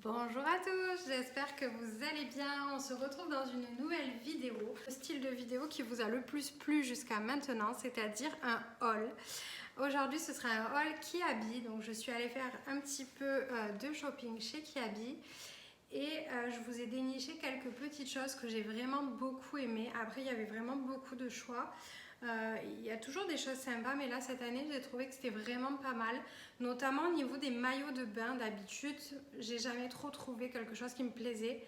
Bonjour à tous, j'espère que vous allez bien. On se retrouve dans une nouvelle vidéo, le style de vidéo qui vous a le plus plu jusqu'à maintenant, c'est-à-dire un haul. Aujourd'hui ce sera un haul Kiabi, donc je suis allée faire un petit peu de shopping chez Kiabi et je vous ai déniché quelques petites choses que j'ai vraiment beaucoup aimées. Après il y avait vraiment beaucoup de choix. Il y a toujours des choses sympas, mais là cette année j'ai trouvé que c'était vraiment pas mal, notamment au niveau des maillots de bain. D'habitude j'ai jamais trop trouvé quelque chose qui me plaisait,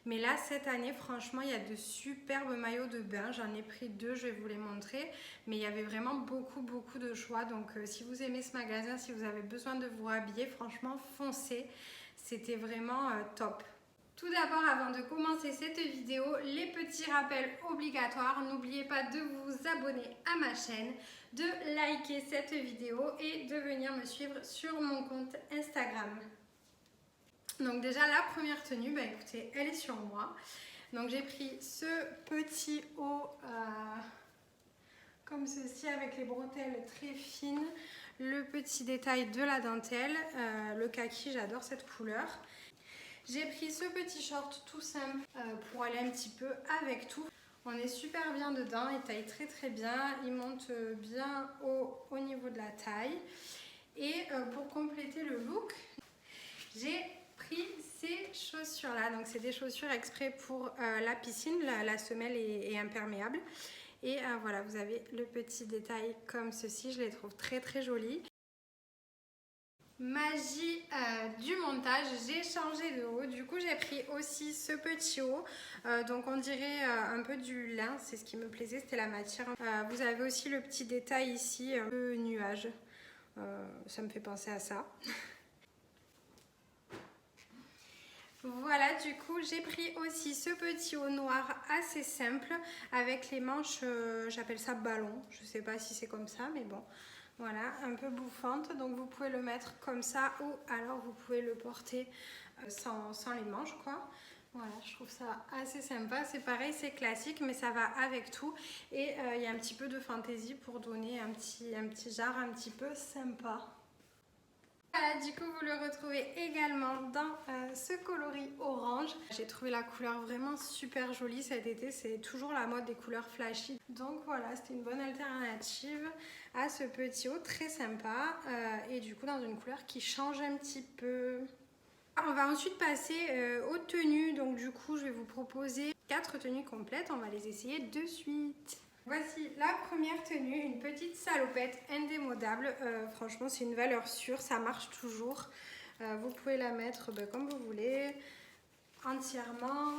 mais là cette année franchement il y a de superbes maillots de bain. J'en ai pris deux, je vais vous les montrer, mais il y avait vraiment beaucoup de choix. Donc si vous aimez ce magasin, si vous avez besoin de vous rhabiller, franchement foncez, c'était vraiment top. Tout d'abord, avant de commencer cette vidéo, les petits rappels obligatoires. N'oubliez pas de vous abonner à ma chaîne, de liker cette vidéo et de venir me suivre sur mon compte Instagram. Donc déjà, la première tenue, bah écoutez, elle est sur moi. Donc j'ai pris ce petit haut comme ceci avec les bretelles très fines, le petit détail de la dentelle, le kaki, j'adore cette couleur. J'ai pris ce petit short tout simple pour aller un petit peu avec tout. On est super bien dedans, il taille très bien, il monte bien au niveau de la taille. Et pour compléter le look, j'ai pris ces chaussures là. Donc c'est des chaussures exprès pour la piscine, la semelle est imperméable. Et voilà, vous avez le petit détail comme ceci, je les trouve très jolies. Magie du montage, j'ai changé de haut, du coup j'ai pris aussi ce petit haut, donc on dirait un peu du lin, c'est ce qui me plaisait, c'était la matière. Vous avez aussi le petit détail ici, un peu nuage, ça me fait penser à ça. Voilà, du coup j'ai pris aussi ce petit haut noir assez simple avec les manches, j'appelle ça ballon, je sais pas si c'est comme ça mais bon. Voilà, un peu bouffante, donc vous pouvez le mettre comme ça ou alors vous pouvez le porter sans les manches quoi. Voilà, je trouve ça assez sympa, c'est pareil, c'est classique mais ça va avec tout et il y a un petit peu de fantaisie pour donner un petit genre un petit peu sympa. Voilà, du coup vous le retrouvez également dans ce coloris orange. J'ai trouvé la couleur vraiment super jolie cet été, c'est toujours la mode des couleurs flashy. Donc voilà, c'était une bonne alternative à ce petit haut très sympa et du coup dans une couleur qui change un petit peu. On va ensuite passer aux tenues, donc du coup je vais vous proposer 4 tenues complètes, on va les essayer de suite. Voici la première tenue, une petite salopette indémodable. Franchement, c'est une valeur sûre, ça marche toujours. Vous pouvez la mettre comme vous voulez, entièrement,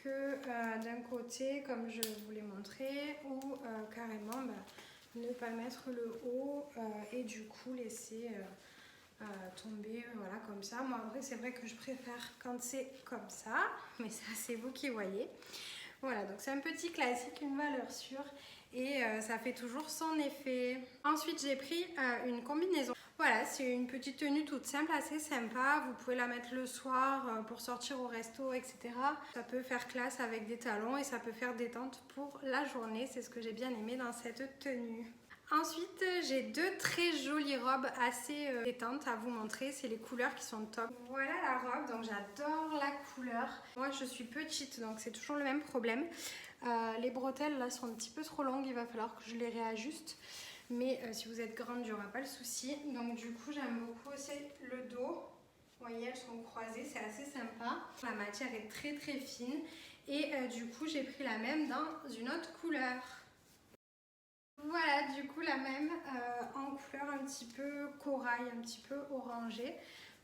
que d'un côté, comme je vous l'ai montré, ou carrément ne pas mettre le haut et du coup laisser tomber, voilà, comme ça. Moi, en vrai, c'est vrai que je préfère quand c'est comme ça, mais ça, c'est vous qui voyez. Voilà, donc c'est un petit classique, une valeur sûre et ça fait toujours son effet. Ensuite, j'ai pris une combinaison. Voilà, c'est une petite tenue toute simple, assez sympa. Vous pouvez la mettre le soir pour sortir au resto, etc. Ça peut faire classe avec des talons et ça peut faire détente pour la journée. C'est ce que j'ai bien aimé dans cette tenue. Ensuite, j'ai deux très jolies robes assez détentes à vous montrer. C'est les couleurs qui sont top. Voilà la robe, donc j'adore la couleur. Moi, je suis petite, donc c'est toujours le même problème. Les bretelles, là, sont un petit peu trop longues. Il va falloir que je les réajuste. Mais si vous êtes grande, il n'y aura pas le souci. Donc du coup, j'aime beaucoup aussi le dos. Vous voyez, elles sont croisées, c'est assez sympa. La matière est très fine. Et du coup, j'ai pris la même dans une autre couleur. Voilà, du coup la même en couleur un petit peu corail, un petit peu orangé.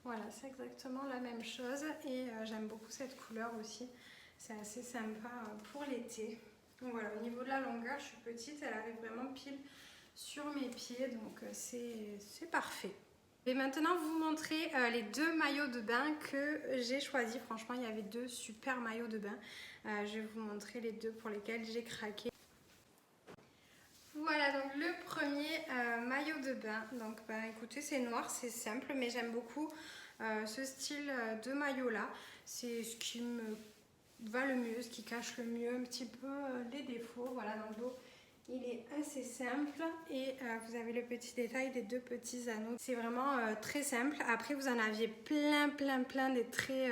Voilà, c'est exactement la même chose et j'aime beaucoup cette couleur aussi. C'est assez sympa pour l'été. Donc voilà, au niveau de la longueur, je suis petite, elle arrive vraiment pile sur mes pieds, donc c'est parfait. Je vais maintenant vous montrer les deux maillots de bain que j'ai choisis. Franchement, il y avait deux super maillots de bain. Je vais vous montrer les deux pour lesquels j'ai craqué. Voilà donc le premier maillot de bain. Donc écoutez, c'est noir, c'est simple, mais j'aime beaucoup ce style de maillot là. C'est ce qui me va le mieux, ce qui cache le mieux un petit peu les défauts. Voilà, dans le dos Il est assez simple et vous avez le petit détail des 2 petits anneaux. C'est vraiment très simple. Après, vous en aviez plein des traits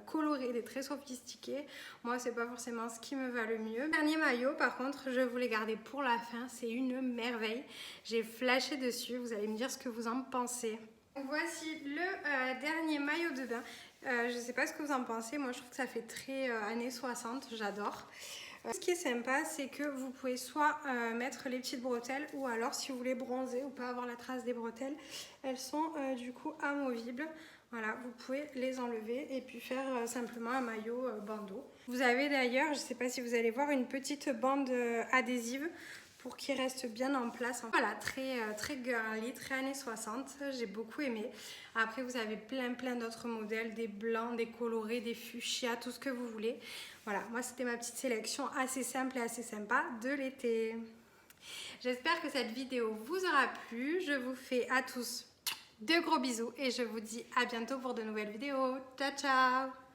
colorés, des traits sophistiqués. Moi, c'est pas forcément ce qui me va le mieux. Le dernier maillot, par contre, je vous l'ai gardé pour la fin. C'est une merveille. J'ai flashé dessus. Vous allez me dire ce que vous en pensez. Voici le dernier maillot de bain. Je ne sais pas ce que vous en pensez. Moi, je trouve que ça fait très années 60. J'adore. Ce qui est sympa, c'est que vous pouvez soit mettre les petites bretelles ou alors si vous voulez bronzer ou pas avoir la trace des bretelles, elles sont du coup amovibles. Voilà, vous pouvez les enlever et puis faire simplement un maillot bandeau. Vous avez d'ailleurs, je ne sais pas si vous allez voir, une petite bande adhésive pour qu'il reste bien en place. Voilà, très girly, très années 60, j'ai beaucoup aimé. Après, vous avez plein d'autres modèles, des blancs, des colorés, des fuchsias, tout ce que vous voulez. Voilà, moi c'était ma petite sélection assez simple et assez sympa de l'été. J'espère que cette vidéo vous aura plu. Je vous fais à tous de gros bisous et je vous dis à bientôt pour de nouvelles vidéos. Ciao, ciao!